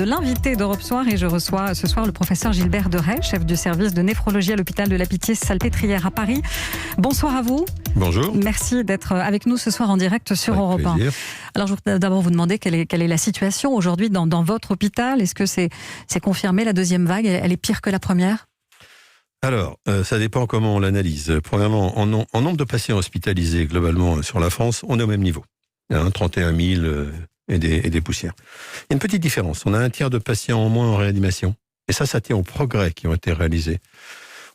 De l'invité d'Europe Soir et je reçois ce soir le professeur Gilbert Deray, chef du service de néphrologie à l'hôpital de la Pitié-Salpêtrière à Paris. Bonsoir à vous. Bonjour. Merci d'être avec nous ce soir en direct sur Europe 1. Alors je voudrais d'abord vous demander quelle est la situation aujourd'hui dans votre hôpital. Est-ce que c'est confirmé, la deuxième vague, elle est pire que la première ? Alors, ça dépend comment on l'analyse. Premièrement, en nombre de patients hospitalisés globalement sur la France, on est au même niveau. Il y a 31 000 et des poussières. Il y a une petite différence. On a un tiers de patients en moins en réanimation. Et ça tient aux progrès qui ont été réalisés.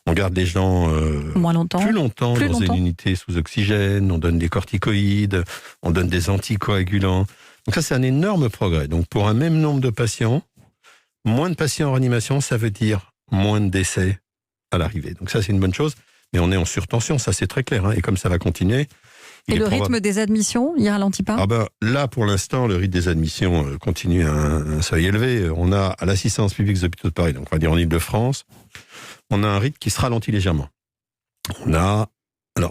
On garde les gens plus longtemps dans une unité sous oxygène, on donne des corticoïdes, on donne des anticoagulants. Donc ça, c'est un énorme progrès. Donc pour un même nombre de patients, moins de patients en réanimation, ça veut dire moins de décès à l'arrivée. Donc ça, c'est une bonne chose. Mais on est en surtension, ça c'est très clair. Hein. Et comme ça va continuer... Et le rythme des admissions, il ralentit pas ? Là, pour l'instant, le rythme des admissions continue à un seuil élevé. On a, à l'assistance publique des hôpitaux de Paris, donc on va dire en Ile-de-France, on a un rythme qui se ralentit légèrement. Alors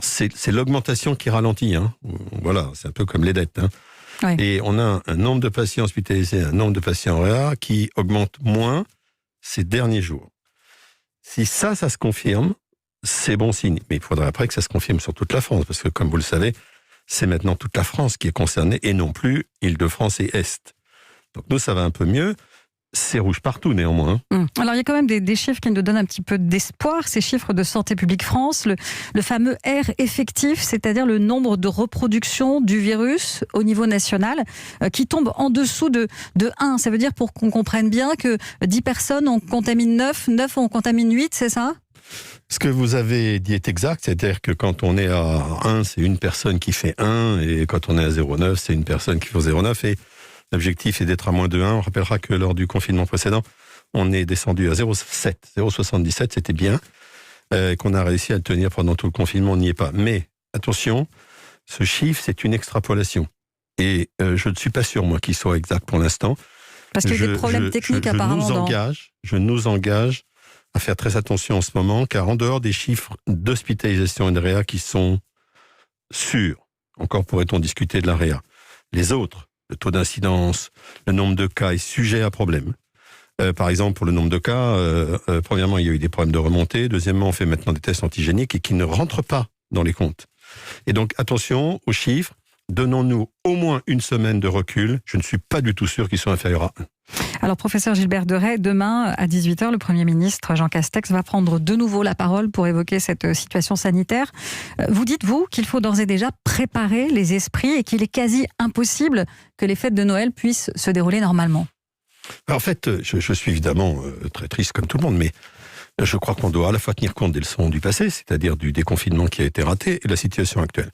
c'est l'augmentation qui ralentit. Hein. Voilà, c'est un peu comme les dettes. Hein. Ouais. Et on a un nombre de patients hospitalisés, un nombre de patients en réa qui augmente moins ces derniers jours. Si ça se confirme, c'est bon signe. Mais il faudrait après que ça se confirme sur toute la France, parce que comme vous le savez, c'est maintenant toute la France qui est concernée, et non plus Île-de-France et Est. Donc nous, ça va un peu mieux. C'est rouge partout, néanmoins. Alors, il y a quand même des chiffres qui nous donnent un petit peu d'espoir. Ces chiffres de Santé publique France, le fameux R effectif, c'est-à-dire le nombre de reproductions du virus au niveau national, qui tombe en dessous de 1. Ça veut dire, pour qu'on comprenne bien, que 10 personnes, on contamine 9 on contamine 8, c'est ça ? Ce que vous avez dit est exact, c'est-à-dire que quand on est à 1, c'est une personne qui fait 1, et quand on est à 0,9, c'est une personne qui fait 0,9, et l'objectif est d'être à moins de 1. On rappellera que lors du confinement précédent, on est descendu à 0,77, c'était bien, qu'on a réussi à le tenir pendant tout le confinement, on n'y est pas. Mais attention, ce chiffre, c'est une extrapolation, et je ne suis pas sûr, moi, qu'il soit exact pour l'instant. Parce qu'il y a des problèmes techniques apparemment. Je nous engage à faire très attention en ce moment, car en dehors des chiffres d'hospitalisation et de réa qui sont sûrs, encore pourrait-on discuter de la réa, les autres, le taux d'incidence, le nombre de cas est sujet à problème. Par exemple, pour le nombre de cas, premièrement, il y a eu des problèmes de remontée, deuxièmement, on fait maintenant des tests antigéniques et qui ne rentrent pas dans les comptes. Et donc, attention aux chiffres, donnons-nous au moins une semaine de recul, je ne suis pas du tout sûr qu'ils soient inférieurs à 1. Alors, professeur Gilbert Deray, demain à 18h, le Premier ministre Jean Castex va prendre de nouveau la parole pour évoquer cette situation sanitaire. Vous dites, vous, qu'il faut d'ores et déjà préparer les esprits et qu'il est quasi impossible que les fêtes de Noël puissent se dérouler normalement. En fait, je suis évidemment très triste comme tout le monde, mais je crois qu'on doit à la fois tenir compte des leçons du passé, c'est-à-dire du déconfinement qui a été raté, et de la situation actuelle.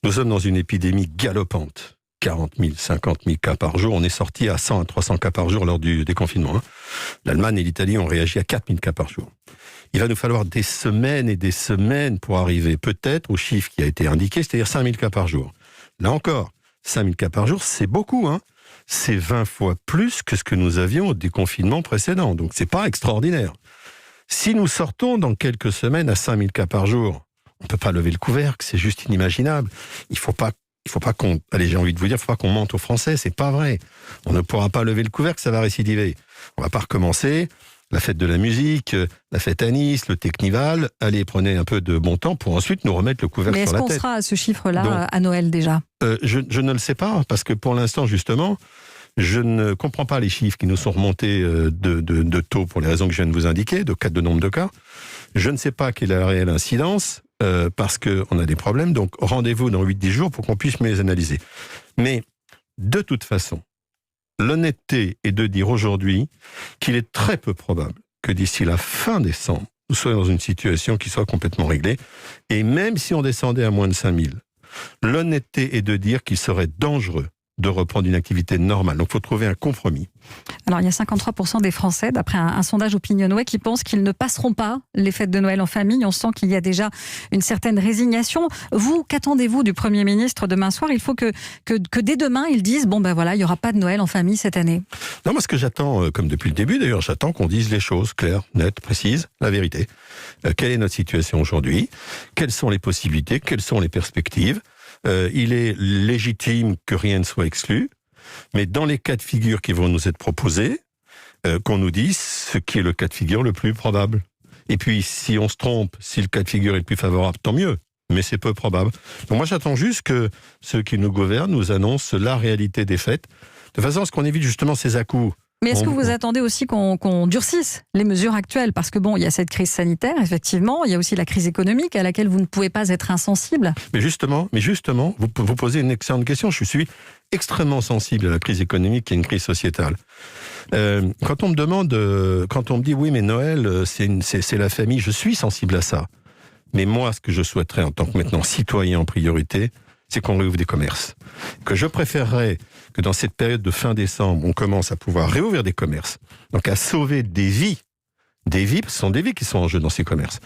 Nous sommes dans une épidémie galopante. 40 000, 50 000 cas par jour. On est sorti à 100 à 300 cas par jour lors du déconfinement. L'Allemagne et l'Italie ont réagi à 4 000 cas par jour. Il va nous falloir des semaines et des semaines pour arriver peut-être au chiffre qui a été indiqué, c'est-à-dire 5 000 cas par jour. Là encore, 5 000 cas par jour, c'est beaucoup. C'est 20 fois plus que ce que nous avions au déconfinement précédent. Donc c'est pas extraordinaire. Si nous sortons dans quelques semaines à 5 000 cas par jour, on ne peut pas lever le couvercle, c'est juste inimaginable. Il faut pas qu'on mente aux Français, c'est pas vrai. On ne pourra pas lever le couvercle, ça va récidiver. On va pas recommencer la fête de la musique, la fête à Nice, le Technival. Allez, prenez un peu de bon temps pour ensuite nous remettre le couvercle sur la tête. Mais est-ce qu'on sera à ce chiffre-là à Noël déjà ? Je ne le sais pas, parce que pour l'instant, justement, je ne comprends pas les chiffres qui nous sont remontés de taux pour les raisons que je viens de vous indiquer, de nombre de cas. Je ne sais pas quelle est la réelle incidence, parce qu'on a des problèmes, donc rendez-vous dans 8-10 jours pour qu'on puisse mieux les analyser. Mais de toute façon, l'honnêteté est de dire aujourd'hui qu'il est très peu probable que d'ici la fin décembre, nous soyons dans une situation qui soit complètement réglée. Et même si on descendait à moins de 5 000, l'honnêteté est de dire qu'il serait dangereux de reprendre une activité normale. Donc il faut trouver un compromis. Alors il y a 53% des Français, d'après un sondage Opinionway, qui pensent qu'ils ne passeront pas les fêtes de Noël en famille. On sent qu'il y a déjà une certaine résignation. Vous, qu'attendez-vous du Premier ministre demain soir ? Il faut que dès demain, ils disent, il n'y aura pas de Noël en famille cette année. Non, moi ce que j'attends, comme depuis le début d'ailleurs, j'attends qu'on dise les choses claires, nettes, précises, la vérité. Quelle est notre situation aujourd'hui ? Quelles sont les possibilités ? Quelles sont les perspectives ? Il est légitime que rien ne soit exclu, mais dans les cas de figure qui vont nous être proposés, qu'on nous dise ce qui est le cas de figure le plus probable. Et puis, si on se trompe, si le cas de figure est le plus favorable, tant mieux. Mais c'est peu probable. Donc moi, j'attends juste que ceux qui nous gouvernent nous annoncent la réalité des faits, de façon à ce qu'on évite justement ces à-coups. Mais est-ce que vous attendez aussi qu'on durcisse les mesures actuelles? Parce que bon, il y a cette crise sanitaire, effectivement, il y a aussi la crise économique à laquelle vous ne pouvez pas être insensible. Mais justement, vous posez une excellente question. Je suis extrêmement sensible à la crise économique qui est une crise sociétale. Quand on me dit oui, mais Noël, c'est la famille, je suis sensible à ça. Mais moi, ce que je souhaiterais en tant que maintenant citoyen en priorité, c'est qu'on réouvre des commerces. Que je préférerais que dans cette période de fin décembre, on commence à pouvoir réouvrir des commerces, donc à sauver des vies, parce que ce sont des vies qui sont en jeu dans ces commerces,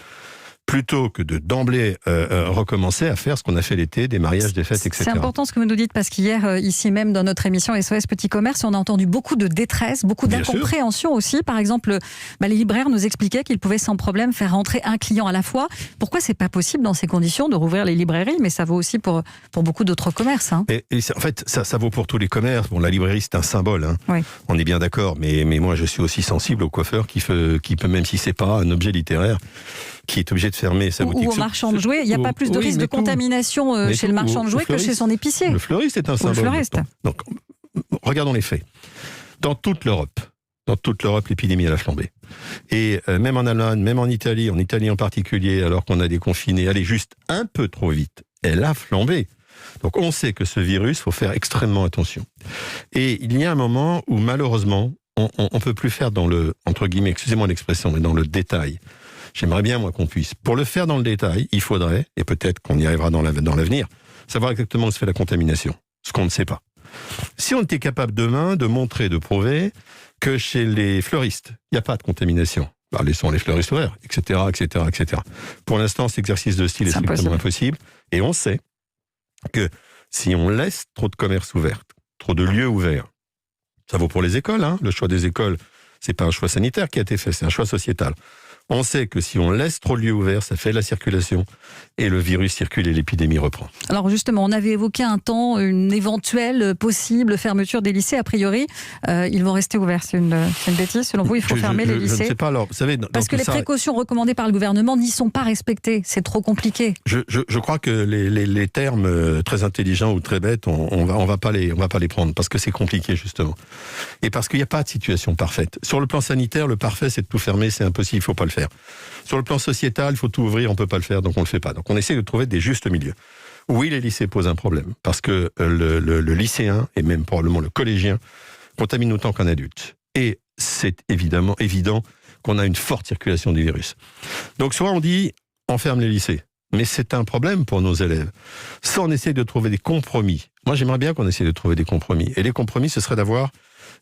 plutôt que d'emblée recommencer à faire ce qu'on a fait l'été, des mariages, des fêtes, etc. C'est important ce que vous nous dites, parce qu'hier, ici même, dans notre émission SOS Petit Commerce, on a entendu beaucoup de détresse, beaucoup d'incompréhension aussi. Par exemple, les libraires nous expliquaient qu'ils pouvaient sans problème faire rentrer un client à la fois. Pourquoi c'est pas possible dans ces conditions de rouvrir les librairies? Mais ça vaut aussi pour beaucoup d'autres commerces. Hein. Et en fait, ça vaut pour tous les commerces. Bon, la librairie, c'est un symbole. Hein. Oui. On est bien d'accord. Mais moi, je suis aussi sensible au coiffeur qui peut, même si c'est pas un objet littéraire, qui est obligé de fermer sa boutique. Ou au marchand de jouets, il n'y a pas plus de risque de contamination chez le marchand de jouets que chez son épicier. Le fleuriste est un symbole. Le fleuriste. Donc, regardons les faits. Dans toute l'Europe, l'épidémie elle a flambé. Et même en Allemagne, même en Italie en particulier, alors qu'on a déconfiné, elle est juste un peu trop vite. Elle a flambé. Donc on sait que ce virus, il faut faire extrêmement attention. Et il y a un moment où malheureusement, on ne peut plus faire dans le, entre guillemets, excusez-moi l'expression, mais dans le détail. J'aimerais bien, moi, qu'on puisse. Pour le faire dans le détail, il faudrait, et peut-être qu'on y arrivera dans l'avenir, savoir exactement où se fait la contamination. Ce qu'on ne sait pas. Si on était capable demain de montrer, de prouver que chez les fleuristes, il n'y a pas de contamination. Laissons les fleuristes ouverts, etc., etc., etc. Pour l'instant, cet exercice de style est strictement impossible. Et on sait que si on laisse trop de commerces ouverts, trop de lieux ouverts, ça vaut pour les écoles, hein. Le choix des écoles, c'est pas un choix sanitaire qui a été fait, c'est un choix sociétal. On sait que si on laisse trop de lieux ouverts, ça fait la circulation et le virus circule et l'épidémie reprend. Alors justement, on avait évoqué un temps, une éventuelle possible fermeture des lycées. A priori, ils vont rester ouverts. C'est une bêtise. Selon vous, il faut fermer les lycées. Je ne sais pas. Alors, vous savez, parce que les précautions recommandées par le gouvernement n'y sont pas respectées. C'est trop compliqué. Je crois que les termes très intelligents ou très bêtes, on va pas les prendre parce que c'est compliqué justement. Et parce qu'il n'y a pas de situation parfaite. Sur le plan sanitaire, le parfait, c'est de tout fermer, c'est impossible, il faut pas le faire. Sur le plan sociétal, il faut tout ouvrir, on peut pas le faire, donc on le fait pas. Donc on essaie de trouver des justes milieux. Oui, les lycées posent un problème, parce que le lycéen, et même probablement le collégien, contamine autant qu'un adulte. Et c'est évident qu'on a une forte circulation du virus. Donc soit on dit, on ferme les lycées, mais c'est un problème pour nos élèves. Soit on essaie de trouver des compromis. Moi, j'aimerais bien qu'on essaie de trouver des compromis. Et les compromis, ce serait d'avoir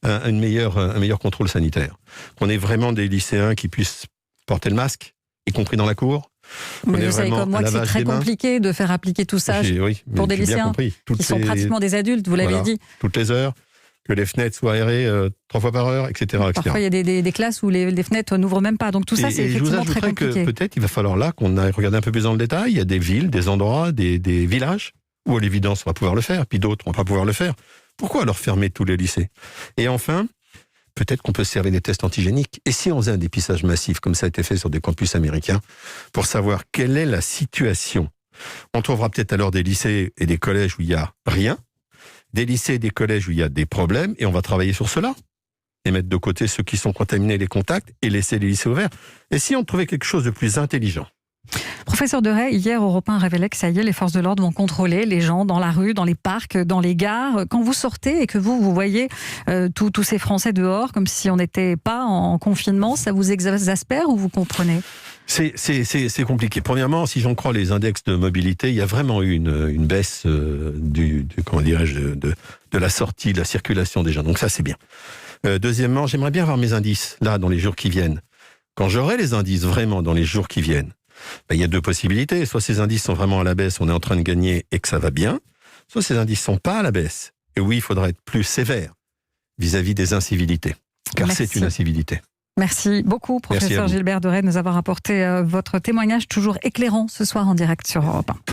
un meilleur contrôle sanitaire. Qu'on ait vraiment des lycéens qui puissent porter le masque, y compris dans la cour. Mais vous savez comme moi que c'est très compliqué de faire appliquer tout ça pour des lycéens qui sont pratiquement des adultes, vous l'avez dit. Toutes les heures, que les fenêtres soient aérées 3 fois par heure, etc. Parfois, il y a des classes où les fenêtres n'ouvrent même pas. Donc tout ça, c'est effectivement très compliqué. Je vous ajouterais que peut-être il va falloir là qu'on aille regarder un peu plus dans le détail. Il y a des villes, des endroits, des villages où à l'évidence on va pouvoir le faire, puis d'autres on va pas pouvoir le faire. Pourquoi alors fermer tous les lycées? Et enfin, peut-être qu'on peut se servir des tests antigéniques. Et si on faisait un dépistage massif, comme ça a été fait sur des campus américains, pour savoir quelle est la situation? On trouvera peut-être alors des lycées et des collèges où il n'y a rien, des lycées et des collèges où il y a des problèmes, et on va travailler sur cela. Et mettre de côté ceux qui sont contaminés, les contacts, et laisser les lycées ouverts. Et si on trouvait quelque chose de plus intelligent? Professeur Deray, hier, Europe 1 révélait que ça y est, les forces de l'ordre vont contrôler les gens dans la rue, dans les parcs, dans les gares. Quand vous sortez et que vous voyez tous ces Français dehors, comme si on n'était pas en confinement, ça vous exaspère ou vous comprenez? C'est compliqué. Premièrement, si j'en crois les index de mobilité, il y a vraiment eu une baisse de la sortie, de la circulation des gens. Donc ça, c'est bien. Deuxièmement, j'aimerais bien avoir mes indices, là, dans les jours qui viennent. Quand j'aurai les indices vraiment dans les jours qui viennent, il y a 2 possibilités. Soit ces indices sont vraiment à la baisse, on est en train de gagner et que ça va bien. Soit ces indices ne sont pas à la baisse. Et oui, il faudra être plus sévère vis-à-vis des incivilités. Car c'est une incivilité. Merci beaucoup, professeur Gilbert Deray, de nous avoir apporté votre témoignage toujours éclairant ce soir en direct sur Europe 1.